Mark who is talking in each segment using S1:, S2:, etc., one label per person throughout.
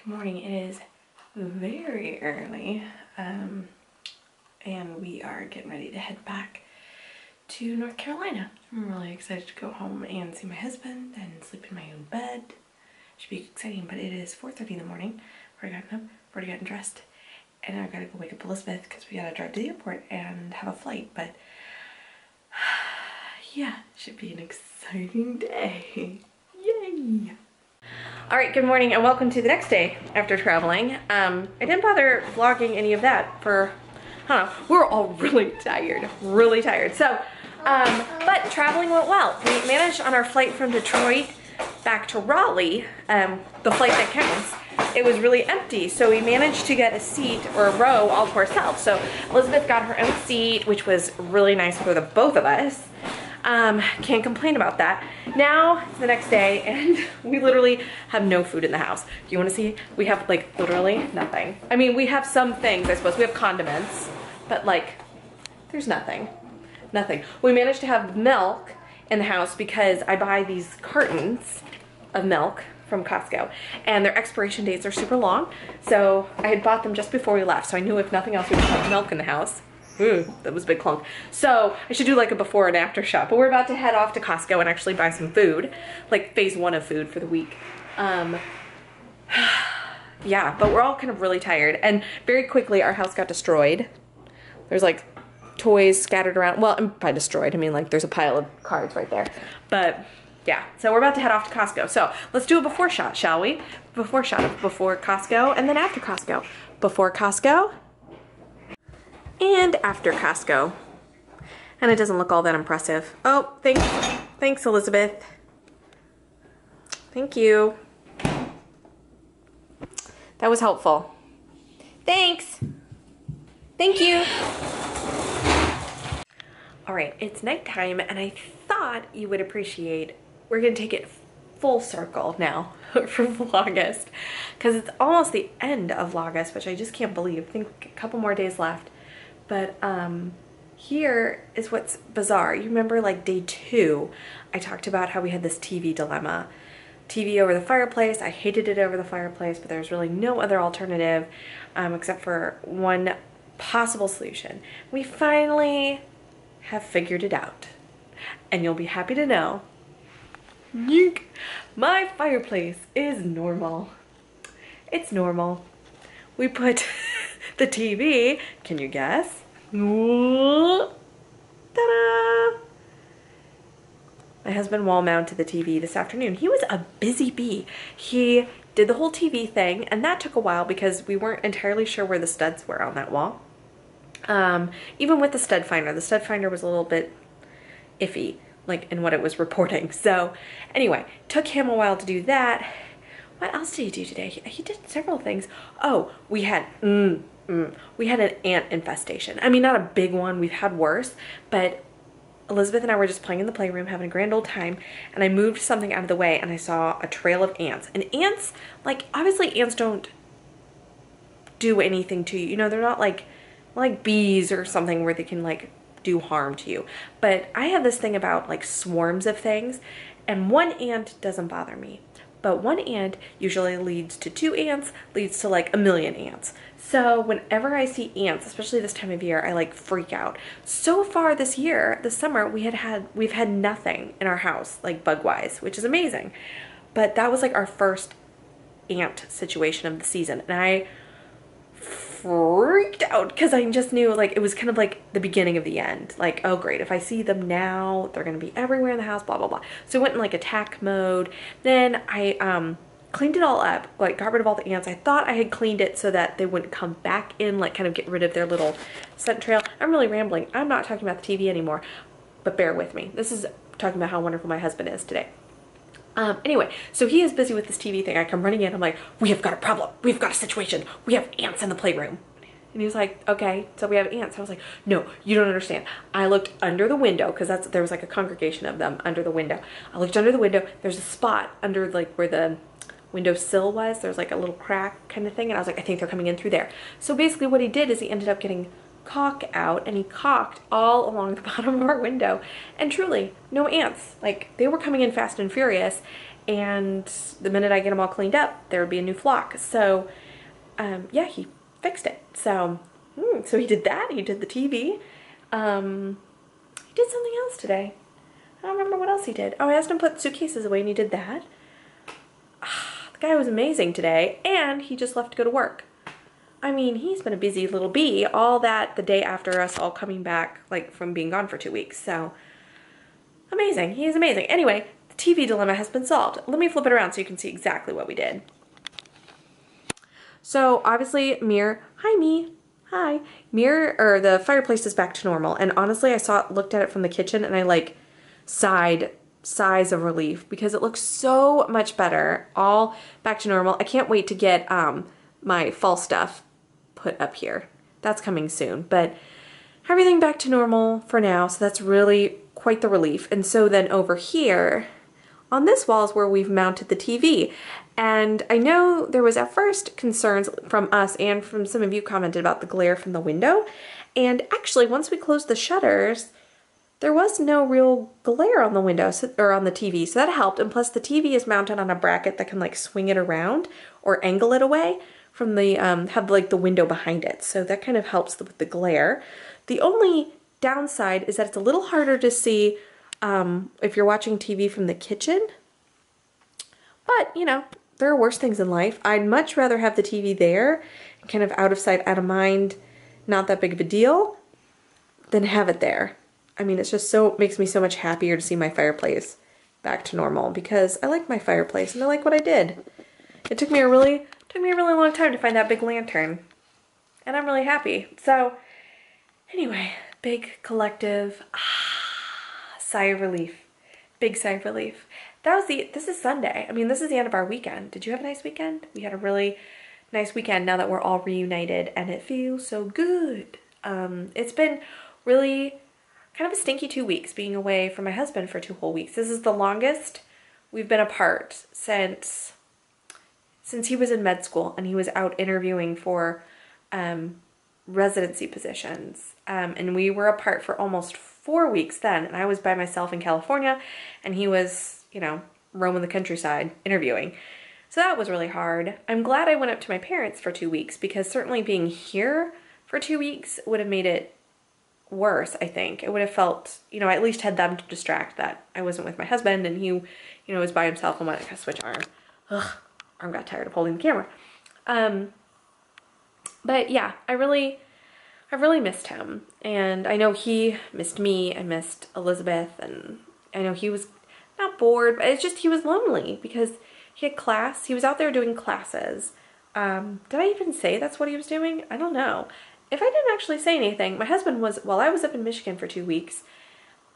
S1: Good morning. It is very early, and we are getting ready to head back to North Carolina. I'm really excited to go home and see my husband and sleep in my own bed. Should be exciting, but it is 4:30 in the morning. I've already gotten up, already gotten dressed, and I gotta go wake up Elizabeth because we gotta drive to the airport and have a flight. But yeah, should be an exciting day. Yay! All right, good morning and welcome to the next day after traveling. I didn't bother vlogging any of that for, we're all really tired. So, but traveling went well. We managed on our flight from Detroit back to Raleigh, the flight that counts, it was really empty. So we managed to get a seat or a row all to ourselves. So Elizabeth got her own seat, which was really nice for the both of us. Can't complain about that. Now it's the next day and we literally have no food in the house. Do you want to see? We have like literally nothing. I mean, we have some things, I suppose. We have condiments, but like there's nothing. We managed to have milk in the house because I buy these cartons of milk from Costco and their expiration dates are super long. So I had bought them just before we left. So I knew if nothing else we would have milk in the house. Ooh, that was a big clunk. So I should do like a before and after shot, but we're about to head off to Costco and actually buy some food, like phase 1 of food for the week. Yeah, but we're all kind of really tired and very quickly our house got destroyed. There's like toys scattered around. Well, by destroyed, I mean like there's a pile of cards right there. But yeah, so we're about to head off to Costco. So let's do a before shot, shall we? Before shot of before Costco and then after Costco. Before Costco and after Costco. And it doesn't look all that impressive. Oh, thanks Elizabeth. Thank you. That was helpful. Thanks. Thank you. All right, it's nighttime and I thought you would appreciate, we're gonna take it full circle now for Vlogust because it's almost the end of Vlogust, which I just can't believe. I think a couple more days left. But here is what's bizarre. You remember like day 2, I talked about how we had this TV dilemma. TV over the fireplace. I hated it over the fireplace, but there's really no other alternative except for one possible solution. We finally have figured it out. And you'll be happy to know, my fireplace is normal. It's normal. We put the TV, can you guess? Ta-da! My husband wall mounted the TV this afternoon. He was a busy bee. He did the whole TV thing and that took a while because we weren't entirely sure where the studs were on that wall. Even with the stud finder was a little bit iffy, like in what it was reporting. So anyway, took him a while to do that. What else did he do today? He did several things. Oh, we had an ant infestation. I mean, not a big one. We've had worse, but Elizabeth and I were just playing in the playroom, having a grand old time, and I moved something out of the way and I saw a trail of ants. And ants, like, obviously ants don't do anything to you. You know, they're not like bees or something where they can like do harm to you. But I have this thing about like swarms of things, and one ant doesn't bother me. But one ant usually leads to 2 ants, leads to like a million ants. So whenever I see ants, especially this time of year, I like freak out. So far this year, this summer, we've had nothing in our house, like bug-wise, which is amazing. But that was like our first ant situation of the season. And I freaked out because I just knew like it was kind of like the beginning of the end. Like, oh great, if I see them now, they're gonna be everywhere in the house, blah blah blah. So I went in like attack mode. Then I cleaned it all up, like got rid of all the ants. I thought I had cleaned it so that they wouldn't come back in, like kind of get rid of their little scent trail. I'm really rambling. I'm not talking about the TV anymore, but bear with me. This is talking about how wonderful my husband is today. Anyway, so he is busy with this TV thing. I come running in, I'm like, we have got a problem. We've got a situation. We have ants in the playroom. And he was like, okay, so we have ants. I was like, no, you don't understand. I looked under the window because there was like a congregation of them under the window. I looked under the window. There's a spot under like where the window sill was. There's like a little crack kind of thing. And I was like, I think they're coming in through there. So basically what he did is he ended up getting caulk out and he caulked all along the bottom of our window, and truly no ants. Like they were coming in fast and furious, and the minute I get them all cleaned up, there would be a new flock. So yeah, he fixed it. So so he did that. He did the TV. He did something else today. I don't remember what else he did. Oh, I asked him to put suitcases away and he did that. The guy was amazing today, and he just left to go to work. I mean, he's been a busy little bee, all that the day after us all coming back, like, from being gone for 2 weeks. So, amazing. He is amazing. Anyway, the TV dilemma has been solved. Let me flip it around so you can see exactly what we did. So, obviously, hi, me. Hi. The fireplace is back to normal. And honestly, looked at it from the kitchen, and I, like, sighs of relief because it looks so much better. All back to normal. I can't wait to get my fall stuff put up here. That's coming soon, but everything back to normal for now, so that's really quite the relief. And so then over here on this wall is where we've mounted the TV. And I know there was at first concerns from us and from some of you commented about the glare from the window. And actually, once we closed the shutters, there was no real glare on the window or on the TV, so that helped. And plus the TV is mounted on a bracket that can like swing it around or angle it away from the, have like the window behind it. So that kind of helps with the glare. The only downside is that it's a little harder to see if you're watching TV from the kitchen. But, you know, there are worse things in life. I'd much rather have the TV there, kind of out of sight, out of mind, not that big of a deal, than have it there. I mean, it's just makes me so much happier to see my fireplace back to normal because I like my fireplace and I like what I did. It took me a really long time to find that big lantern, and I'm really happy. So anyway, big collective sigh of relief. Big sigh of relief. This is Sunday. I mean, this is the end of our weekend. Did you have a nice weekend? We had a really nice weekend now that we're all reunited, and it feels so good. It's been really kind of a stinky 2 weeks being away from my husband for 2 whole weeks. This is the longest we've been apart since he was in med school and he was out interviewing for residency positions. And we were apart for almost 4 weeks then, and I was by myself in California and he was, you know, roaming the countryside interviewing. So that was really hard. I'm glad I went up to my parents for 2 weeks because certainly being here for 2 weeks would have made it worse, I think. It would have felt, you know, I at least had them to distract that I wasn't with my husband and he, you know, was by himself and wanted to switch arm. Ugh, arm got tired of holding the camera. But yeah, I really missed him. And I know he missed me. I missed Elizabeth. And I know he was not bored, but it's just he was lonely because he had class. He was out there doing classes. Did I even say that's what he was doing? I don't know. If I didn't actually say anything, my husband was, while I was up in Michigan for 2 weeks,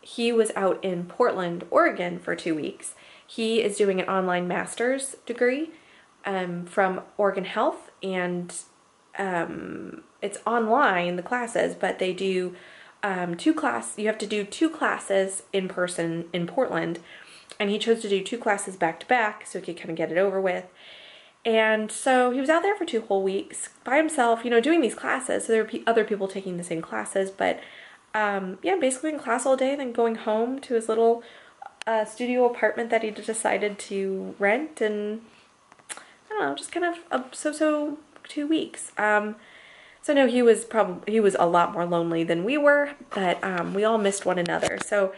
S1: he was out in Portland, Oregon for 2 weeks. He is doing an online master's degree from Oregon Health, and it's online, the classes, but they do you have to do 2 classes in person in Portland, and he chose to do 2 classes back to back so he could kind of get it over with. And so he was out there for 2 whole weeks by himself, you know, doing these classes. So there were other people taking the same classes, but yeah, basically in class all day, then going home to his little studio apartment that he decided to rent, and I don't know, just kind of a so 2 weeks. So no, he was a lot more lonely than we were, but we all missed one another. So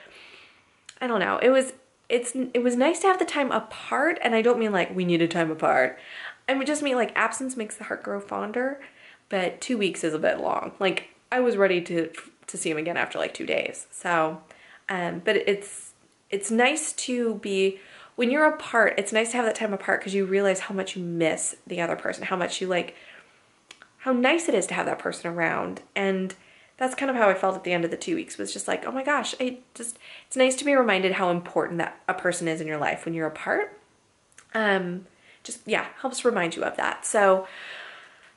S1: I don't know. It was nice to have the time apart, and I don't mean like we needed time apart. I would just mean like absence makes the heart grow fonder, but 2 weeks is a bit long. Like I was ready to see him again after like 2 days. So, but it's nice to be, when you're apart, it's nice to have that time apart because you realize how much you miss the other person, how much you like, how nice it is to have that person around. And that's kind of how I felt at the end of the 2 weeks, was just like, oh my gosh, it's nice to be reminded how important that a person is in your life when you're apart. Just, yeah, helps remind you of that. So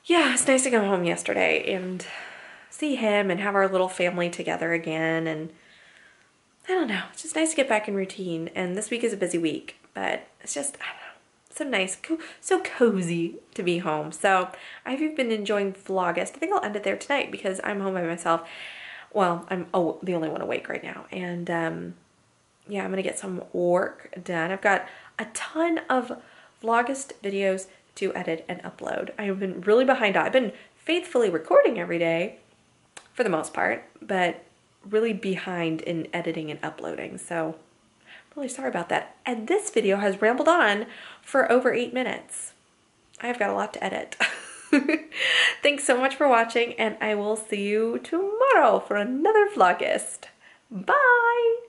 S1: yeah, it's nice to come home yesterday and see him and have our little family together again. And I don't know, it's just nice to get back in routine. And this week is a busy week, but it's just, I don't know, so nice, so cozy to be home. So I've been enjoying Vlogust. I think I'll end it there tonight because I'm home by myself. Well, I'm the only one awake right now. And yeah, I'm gonna get some work done. a ton of Vlogust videos to edit and upload. I have been really behind on. I've been faithfully recording every day for the most part, but really behind in editing and uploading. So I'm really sorry about that. And this video has rambled on for over 8 minutes. I've got a lot to edit. Thanks so much for watching, and I will see you tomorrow for another Vlogust. Bye!